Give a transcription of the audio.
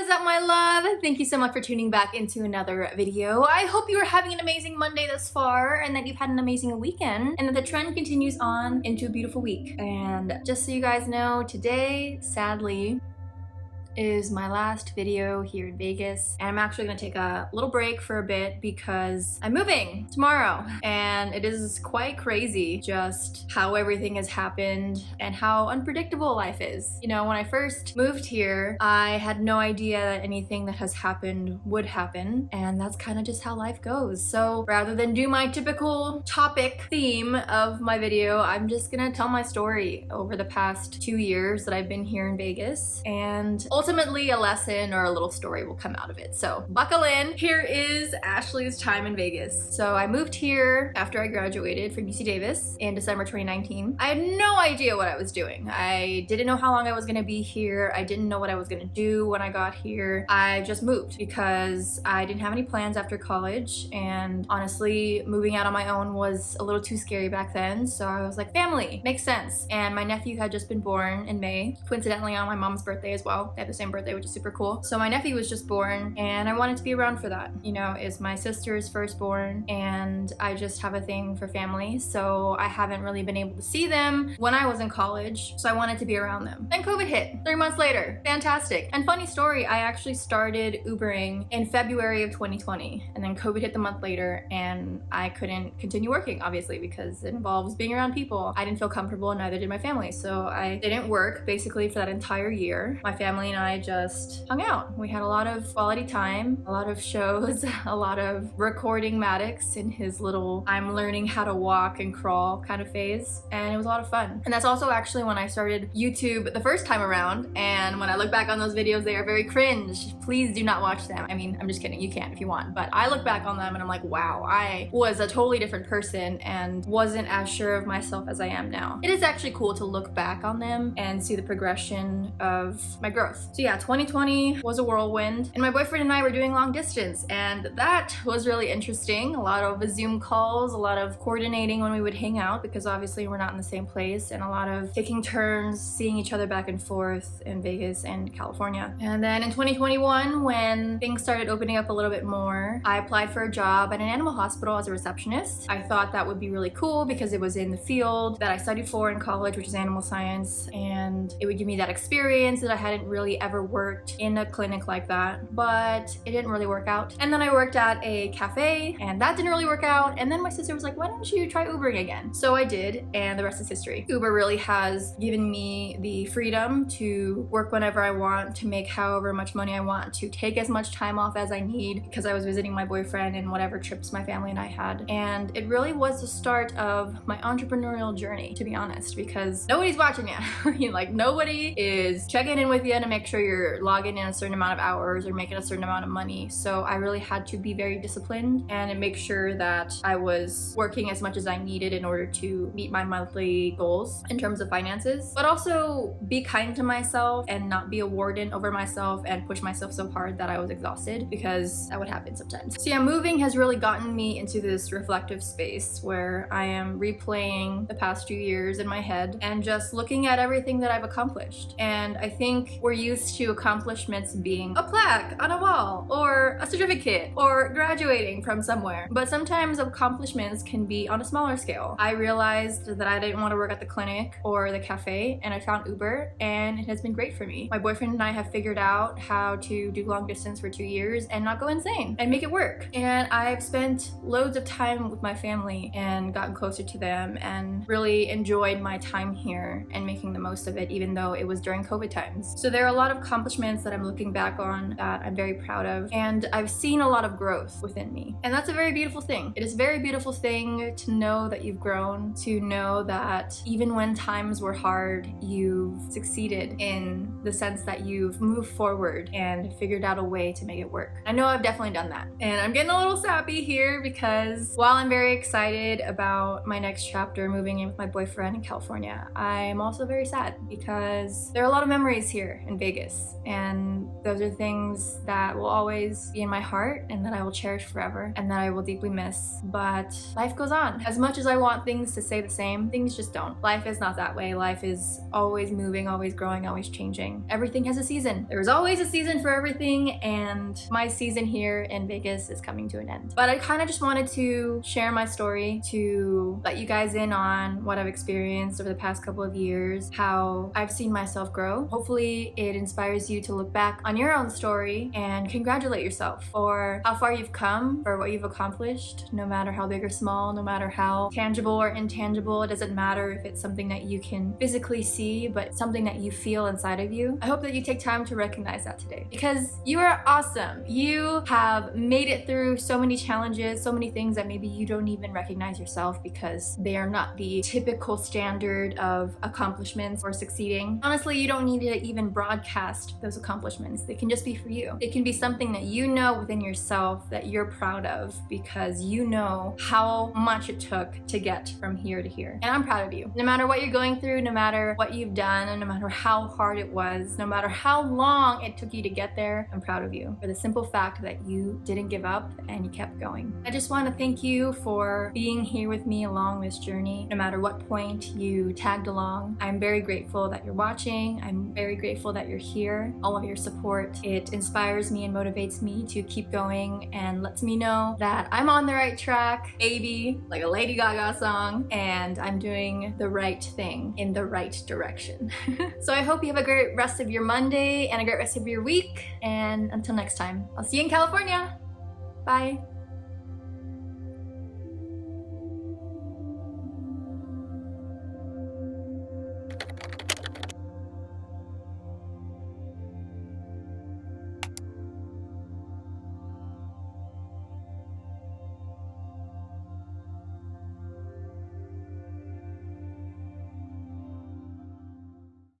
is up, my love? Thank you so much for tuning back into another video. I hope you are having an amazing Monday thus far and that you've had an amazing weekend and that the trend continues on into a beautiful week. And just so you guys know, today, sadly, is my last video here in Vegas, and I'm actually gonna take a little break for a bit because I'm moving tomorrow, and it is quite crazy just how everything has happened and how unpredictable life is. You know, when I first moved here, I had no idea that anything that has happened would happen, and that's kind of just how life goes. So rather than do my typical topic theme of my video, I'm just gonna tell my story over the past 2 years that I've been here in Vegas, and ultimately a lesson or a little story will come out of it. So buckle in. Here is Ashley's time in Vegas. So I moved here after I graduated from UC Davis in December 2019. I had no idea what I was doing. I didn't know how long I was gonna be here. I didn't know what I was gonna do when I got here. I just moved because I didn't have any plans after college, and honestly, moving out on my own was a little too scary back then. So I was like, family, makes sense. And my nephew had just been born in May, coincidentally on my mom's birthday as well. They have the same birthday, which is super cool. So my nephew was just born, and I wanted to be around for that. You know, it's my sister's firstborn, and I just have a thing for family, so I haven't really been able to see them when I was in college, so I wanted to be around them. Then COVID hit 3 months later. Fantastic. And funny story, I actually started Ubering in February of 2020, and then COVID hit the month later, and I couldn't continue working, obviously, because it involves being around people. I didn't feel comfortable, and neither did my family, so I didn't work basically for that entire year. My family and I just hung out. We had a lot of quality time, a lot of shows, a lot of recording Maddox in his little I'm learning how to walk and crawl kind of phase, and it was a lot of fun. And that's also actually when I started YouTube the first time around, and when I look back on those videos, they are very cringe. Please do not watch them. I mean, I'm just kidding, you can if you want, but I look back on them and I'm like, wow, I was a totally different person and wasn't as sure of myself as I am now. It is actually cool to look back on them and see the progression of my growth. So yeah, 2020 was a whirlwind, and my boyfriend and I were doing long distance, and that was really interesting. A lot of Zoom calls, a lot of coordinating when we would hang out, because obviously we're not in the same place, and a lot of taking turns seeing each other back and forth in Vegas and California. And then in 2021, when things started opening up a little bit more, I applied for a job at an animal hospital as a receptionist. I thought that would be really cool because it was in the field that I studied for in college, which is animal science, and it would give me that experience that I hadn't really ever worked in a clinic like that, but it didn't really work out. And then I worked at a cafe, and that didn't really work out. And then my sister was like, why don't you try Ubering again? So I did, and the rest is history. Uber really has given me the freedom to work whenever I want, to make however much money I want, to take as much time off as I need, because I was visiting my boyfriend and whatever trips my family and I had. And it really was the start of my entrepreneurial journey, to be honest, because nobody's watching you. Like, nobody is checking in with you to make sure you're logging in a certain amount of hours or making a certain amount of money. So I really had to be very disciplined and make sure that I was working as much as I needed in order to meet my monthly goals in terms of finances, but also be kind to myself and not be a warden over myself and push myself so hard that I was exhausted, because that would happen sometimes. So yeah, moving has really gotten me into this reflective space where I am replaying the past few years in my head and just looking at everything that I've accomplished. And I think we're used to accomplishments being a plaque on a wall or a certificate or graduating from somewhere, but sometimes accomplishments can be on a smaller scale. I realized that I didn't want to work at the clinic or the cafe, and I found Uber, and it has been great for me. My boyfriend and I have figured out how to do long distance for 2 years and not go insane and make it work. And I've spent loads of time with my family and gotten closer to them and really enjoyed my time here and making the most of it, even though it was during COVID times. So there are a lot of accomplishments that I'm looking back on that I'm very proud of, and I've seen a lot of growth within me, and that's a very beautiful thing. It is a very beautiful thing to know that you've grown, to know that even when times were hard, you've succeeded in the sense that you've moved forward and figured out a way to make it work. I know I've definitely done that, and I'm getting a little sappy here because while I'm very excited about my next chapter moving in with my boyfriend in California, I'm also very sad because there are a lot of memories here in Vegas. Vegas. And those are things that will always be in my heart and that I will cherish forever and that I will deeply miss. But life goes on. As much as I want things to stay the same, things just don't. Life is not that way. Life is always moving, always growing, always changing. Everything has a season. There's always a season for everything, and my season here in Vegas is coming to an end. But I kind of just wanted to share my story to let you guys in on what I've experienced over the past couple of years, how I've seen myself grow. Hopefully it inspires you to look back on your own story and congratulate yourself for how far you've come, for what you've accomplished, no matter how big or small, no matter how tangible or intangible. It doesn't matter if it's something that you can physically see, but something that you feel inside of you. I hope that you take time to recognize that today, because you are awesome. You have made it through so many challenges, so many things that maybe you don't even recognize yourself because they are not the typical standard of accomplishments or succeeding. Honestly, you don't need to even broadcast those accomplishments. They can just be for you. It can be something that you know within yourself that you're proud of because you know how much it took to get from here to here. And I'm proud of you. No matter what you're going through, no matter what you've done, and no matter how hard it was, no matter how long it took you to get there, I'm proud of you for the simple fact that you didn't give up and you kept going. I just want to thank you for being here with me along this journey. No matter what point you tagged along, I'm very grateful that you're watching. I'm very grateful that you're here. All of your support, it inspires me and motivates me to keep going and lets me know that I'm on the right track, baby, like a Lady Gaga song, and I'm doing the right thing in the right direction. So I hope you have a great rest of your Monday and a great rest of your week, and until next time, I'll see you in California. Bye.